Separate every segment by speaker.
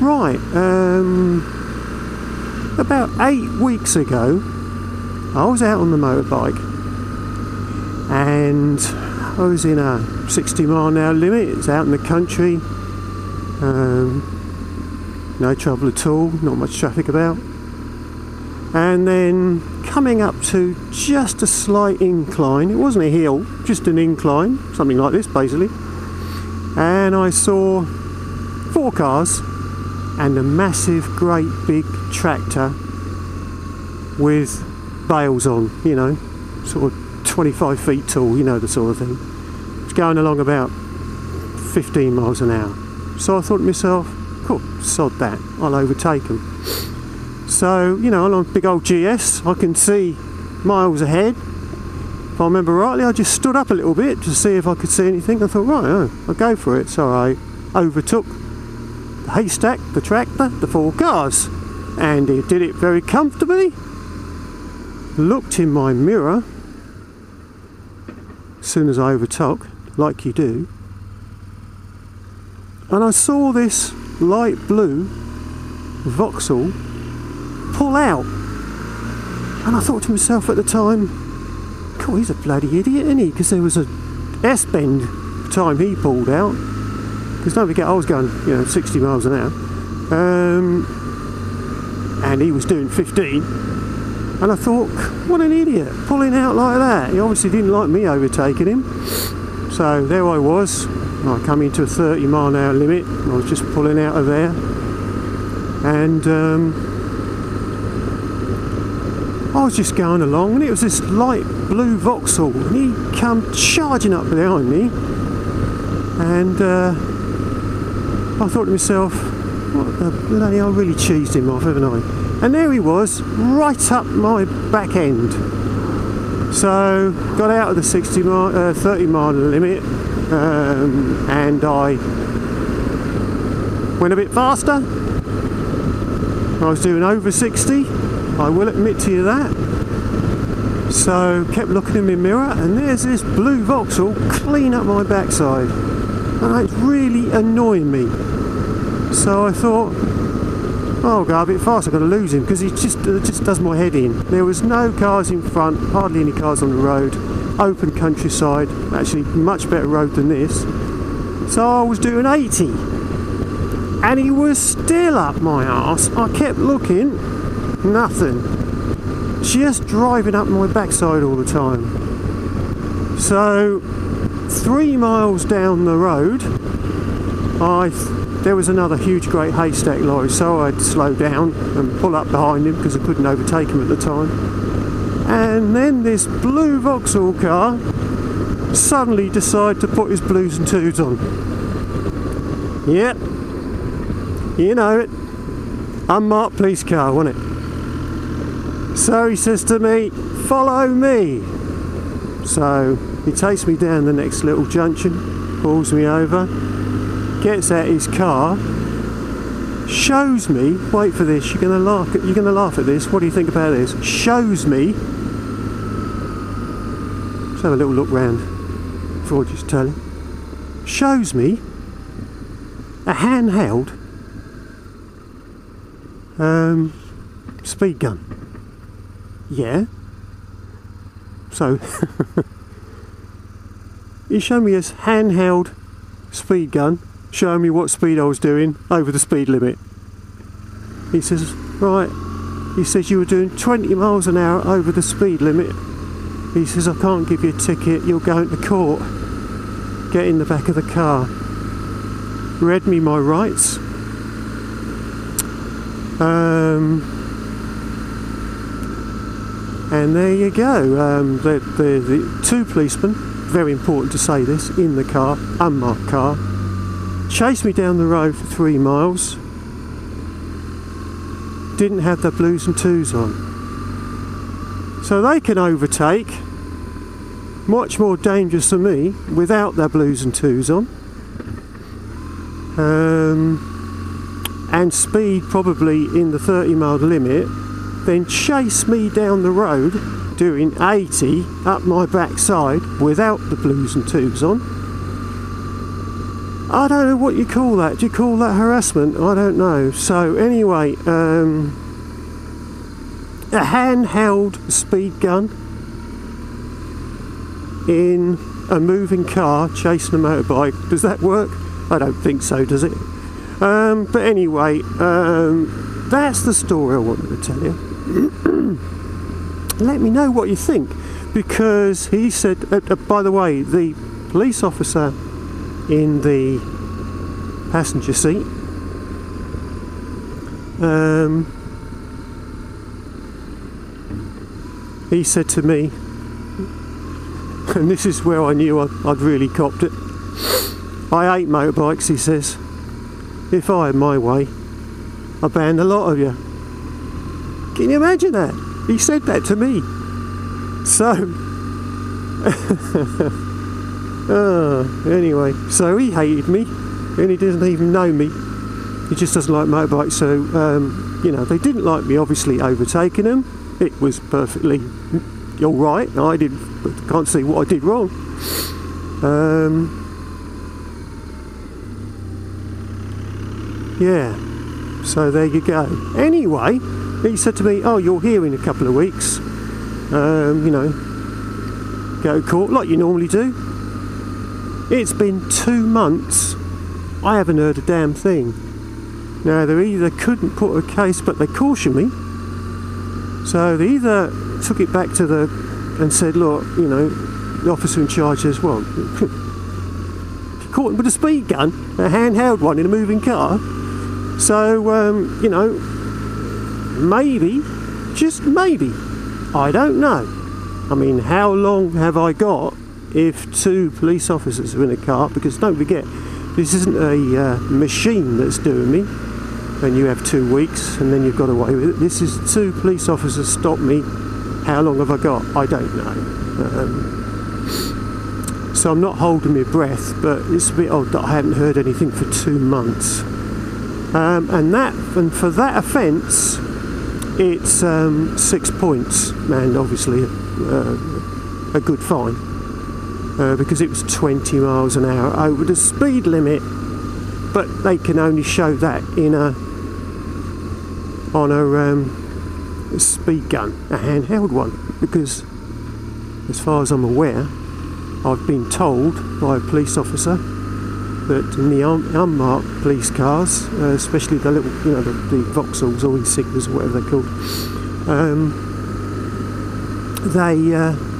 Speaker 1: Right, about 8 weeks ago, I was out on the motorbike and I was in a 60-mile-an-hour limit. It's out in the country, no trouble at all, not much traffic about. And then coming up to just a slight incline, it wasn't a hill, just an incline, something like this basically, and I saw 4 cars and a massive great big tractor with bales on, you know, sort of 25 feet tall, you know, the sort of thing. It's going along about 15 miles an hour. So I thought to myself, cool, sod that, I'll overtake them. So, you know, on a big old GS, I can see miles ahead. If I remember rightly, I just stood up a little bit to see if I could see anything. I thought, right, I'll go for it. So I overtook the haystack, the tractor, the 4 cars, and it did it very comfortably. Looked in my mirror as soon as I overtook, like you do, and I saw this light blue Vauxhall pull out, and I thought to myself at the time, cool, he's a bloody idiot, isn't he? Because there was a S-bend the time he pulled out, because don't forget I was going, you know, 60 miles an hour, and he was doing 15, and I thought, what an idiot, pulling out like that. He obviously didn't like me overtaking him. So there I was, I come into a 30-mile-an-hour limit, I was just pulling out of there, and I was just going along, and it was this light blue Vauxhall, and he come charging up behind me, and I thought to myself, what the bloody, I really cheesed him off, haven't I? And there he was, right up my back end. So got out of the 30-mile limit, and I went a bit faster. I was doing over 60, I will admit to you that. So kept looking in my mirror, and there's this blue Vauxhall clean up my backside, and it's really annoying me. So I thought, oh, I'll go a bit fast, I've got to lose him, because it just does my head in. There was no cars in front, hardly any cars on the road, open countryside, actually much better road than this. So I was doing 80, and he was still up my arse. I kept looking, nothing, just driving up my backside all the time. So 3 miles down the road, there was another huge great haystack lorry, so I had to slow down and pull up behind him because I couldn't overtake him at the time. And then this blue Vauxhall car suddenly decided to put his blues and twos on. Yep, you know it, unmarked police car, wasn't it? So he says to me, follow me. So he takes me down the next little junction, pulls me over, gets out his car, shows me, wait for this, you're gonna laugh at this, what do you think about this? Shows me, let's have a little look round before I just tell you, shows me a handheld speed gun. Yeah, so he showed me his handheld speed gun, showing me what speed I was doing over the speed limit. He says, right, he says you were doing 20 miles an hour over the speed limit. He says, I can't give you a ticket, you'll go into court. Get in the back of the car. Read me my rights. And there you go. The 2 policemen, very important to say this, in the car, unmarked car, chased me down the road for 3 miles, didn't have their blues and twos on. So they can overtake, much more dangerous than me, without their blues and twos on. And speed probably in the 30-mile limit, then chase me down the road doing 80 up my backside without the blues and twos on. I don't know what you call that. Do you call that harassment? I don't know. So anyway, a handheld speed gun in a moving car chasing a motorbike. Does that work? I don't think so, does it? But anyway, that's the story I wanted to tell you. Let me know what you think, because he said, by the way, the police officer in the passenger seat, he said to me, and this is where I knew I'd really copped it, I hate motorbikes, he says. If I had my way, I'd ban a lot of you. Can you imagine that? He said that to me. So, anyway, so he hated me, and he doesn't even know me. He just doesn't like motorbikes. So, you know, they didn't like me obviously overtaking them. It was perfectly all right. I can't see what I did wrong. Yeah, so there you go. Anyway, he said to me, oh, you're here in a couple of weeks, you know, go to court like you normally do. It's been 2 months, I haven't heard a damn thing. Now, they either couldn't put a case, but they cautioned me, so they either took it back to and said, look, you know, the officer in charge says, well, caught him with a speed gun, a handheld one in a moving car. So, you know, maybe, just maybe, I don't know. I mean, how long have I got if 2 police officers are in a car? Because don't forget, this isn't a machine that's doing me, and you have 2 weeks and then you've got away with it. This is 2 police officers stop me. How long have I got? I don't know. So I'm not holding my breath, but it's a bit odd that I haven't heard anything for 2 months. And for that offence, it's 6 points, and obviously a good fine, because it was 20 miles an hour over the speed limit. But they can only show that on a speed gun, a handheld one, because as far as I'm aware, I've been told by a police officer that in the unmarked police cars, especially the little, you know, the Vauxhalls or Insignias or whatever they're called,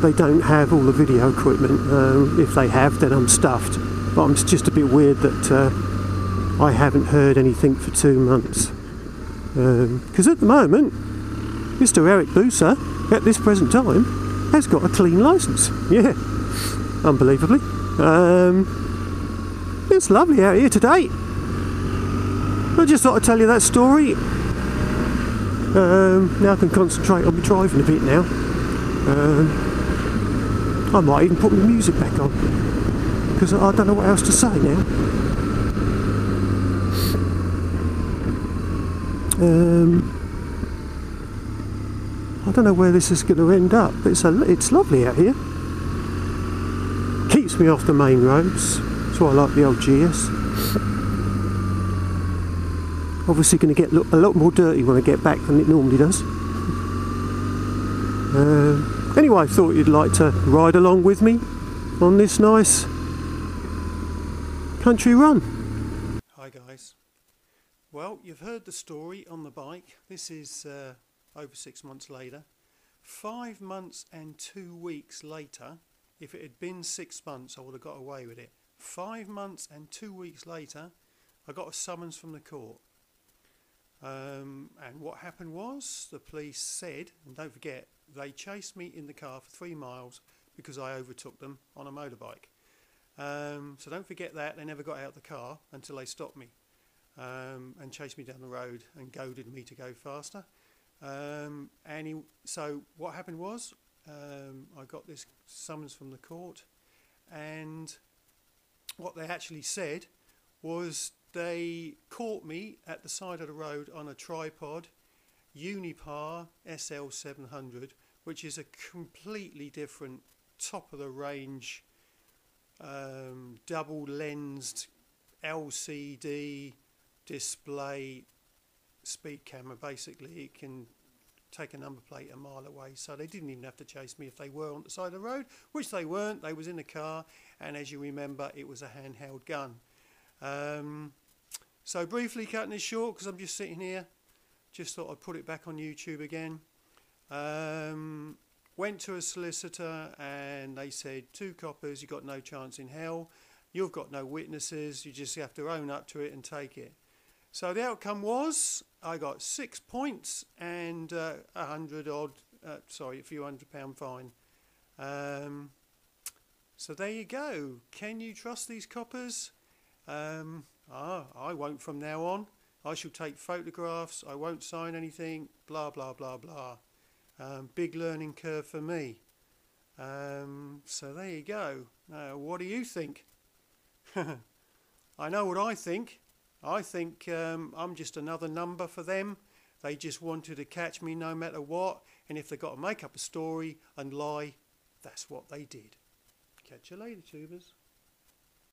Speaker 1: they don't have all the video equipment. If they have, then I'm stuffed. But it's just a bit weird that I haven't heard anything for 2 months. Because at the moment, Mr. Eric Booser, at this present time, has got a clean licence. Yeah, unbelievably. It's lovely out here today. I just thought I'd tell you that story. Now I can concentrate on my driving a bit now. I might even put my music back on, because I don't know what else to say now. I don't know where this is going to end up, but it's lovely out here. Keeps me off the main roads. That's why I like the old GS. Obviously going to get a lot more dirty when I get back than it normally does. Anyway, I thought you'd like to ride along with me on this nice country run. Hi guys. Well, you've heard the story on the bike. This is over 6 months later. 5 months and 2 weeks later. If it had been 6 months, I would have got away with it. 5 months and 2 weeks later, I got a summons from the court. And what happened was, the police said, and don't forget, they chased me in the car for 3 miles because I overtook them on a motorbike. So don't forget that, they never got out of the car until they stopped me and chased me down the road and goaded me to go faster. So what happened was, I got this summons from the court, and what they actually said was they caught me at the side of the road on a tripod Unipar SL700, which is a completely different top of the range double lensed LCD display speed camera. Basically, it can take a number plate a mile away, so they didn't even have to chase me if they were on the side of the road, which they weren't. They was in the car, and as you remember, it was a handheld gun. So briefly cutting this short, because I'm just sitting here, just thought I'd put it back on YouTube again. Went to a solicitor and they said 2 coppers, you've got no chance in hell, you've got no witnesses, you just have to own up to it and take it. So the outcome was I got 6 points and a few £100 fine. So there you go. Can you trust these coppers? I won't from now on. I shall take photographs, I won't sign anything, blah blah blah blah. Big learning curve for me. So there you go. What do you think? I know what I think. I think I'm just another number for them. They just wanted to catch me no matter what, and if they got to make up a story and lie, that's what they did. Catch you later, tubers.